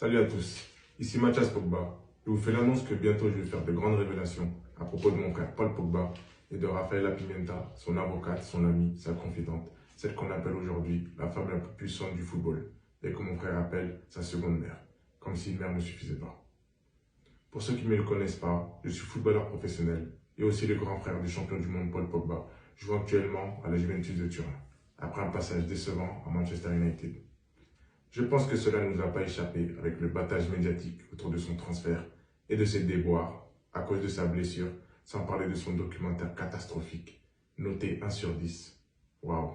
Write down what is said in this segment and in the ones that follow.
Salut à tous, ici Mathias Pogba. Je vous fais l'annonce que bientôt je vais faire de grandes révélations à propos de mon frère Paul Pogba et de Rafaela Pimenta, son avocate, son amie, sa confidente, celle qu'on appelle aujourd'hui la femme la plus puissante du football et que mon frère appelle sa seconde mère, comme si une mère ne suffisait pas. Pour ceux qui ne me le connaissent pas, je suis footballeur professionnel et aussi le grand frère du champion du monde Paul Pogba, jouant actuellement à la Juventus de Turin, après un passage décevant à Manchester United. Je pense que cela ne nous a pas échappé avec le battage médiatique autour de son transfert et de ses déboires à cause de sa blessure, sans parler de son documentaire catastrophique, noté 1 sur 10. Waouh!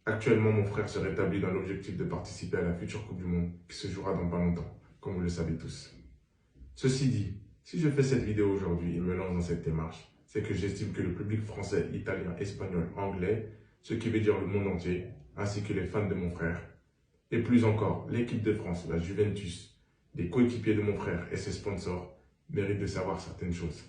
Actuellement, mon frère se rétablit dans l'objectif de participer à la future Coupe du Monde qui se jouera dans pas longtemps, comme vous le savez tous. Ceci dit, si je fais cette vidéo aujourd'hui et me lance dans cette démarche, c'est que j'estime que le public français, italien, espagnol, anglais, ce qui veut dire le monde entier, ainsi que les fans de mon frère, et plus encore, l'équipe de France, la Juventus, les coéquipiers de mon frère et ses sponsors méritent de savoir certaines choses,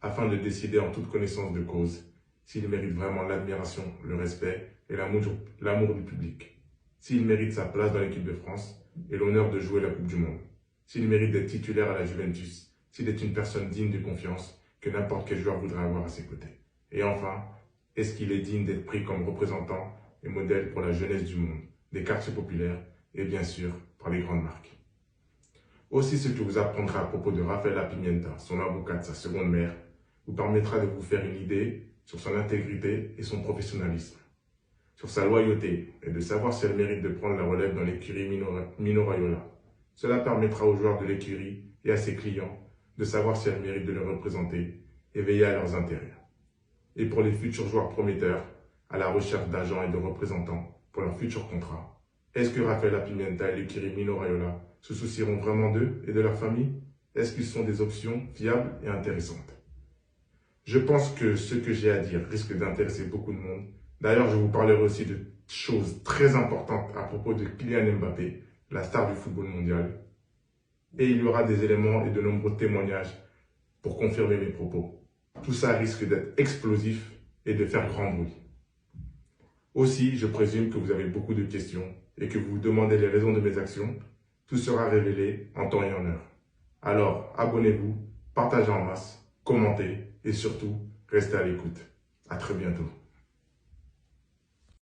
afin de décider en toute connaissance de cause s'il mérite vraiment l'admiration, le respect et l'amour du public, s'il mérite sa place dans l'équipe de France et l'honneur de jouer la Coupe du Monde, s'il mérite d'être titulaire à la Juventus, s'il est une personne digne de confiance que n'importe quel joueur voudrait avoir à ses côtés. Et enfin, est-ce qu'il est digne d'être pris comme représentant et modèle pour la jeunesse du monde, des quartiers populaires et bien sûr par les grandes marques. Aussi, ce que vous apprendrez à propos de Rafaela Pimenta, son avocate, sa seconde mère, vous permettra de vous faire une idée sur son intégrité et son professionnalisme, sur sa loyauté et de savoir si elle mérite de prendre la relève dans l'écurie Mino Raiola. Cela permettra aux joueurs de l'écurie et à ses clients de savoir si elle mérite de les représenter et veiller à leurs intérêts. Et pour les futurs joueurs prometteurs, à la recherche d'agents et de représentants pour leur futur contrat, est-ce que Rafaela Pimenta et l'écurie Mino Raiola se soucieront vraiment d'eux et de leur famille? Est-ce qu'ils sont des options fiables et intéressantes? Je pense que ce que j'ai à dire risque d'intéresser beaucoup de monde. D'ailleurs, je vous parlerai aussi de choses très importantes à propos de Kylian Mbappé, la star du football mondial. Et il y aura des éléments et de nombreux témoignages pour confirmer mes propos. Tout ça risque d'être explosif et de faire grand bruit. Aussi, je présume que vous avez beaucoup de questions et que vous vous demandez les raisons de mes actions. Tout sera révélé en temps et en heure. Alors, abonnez-vous, partagez en masse, commentez et surtout, restez à l'écoute. À très bientôt.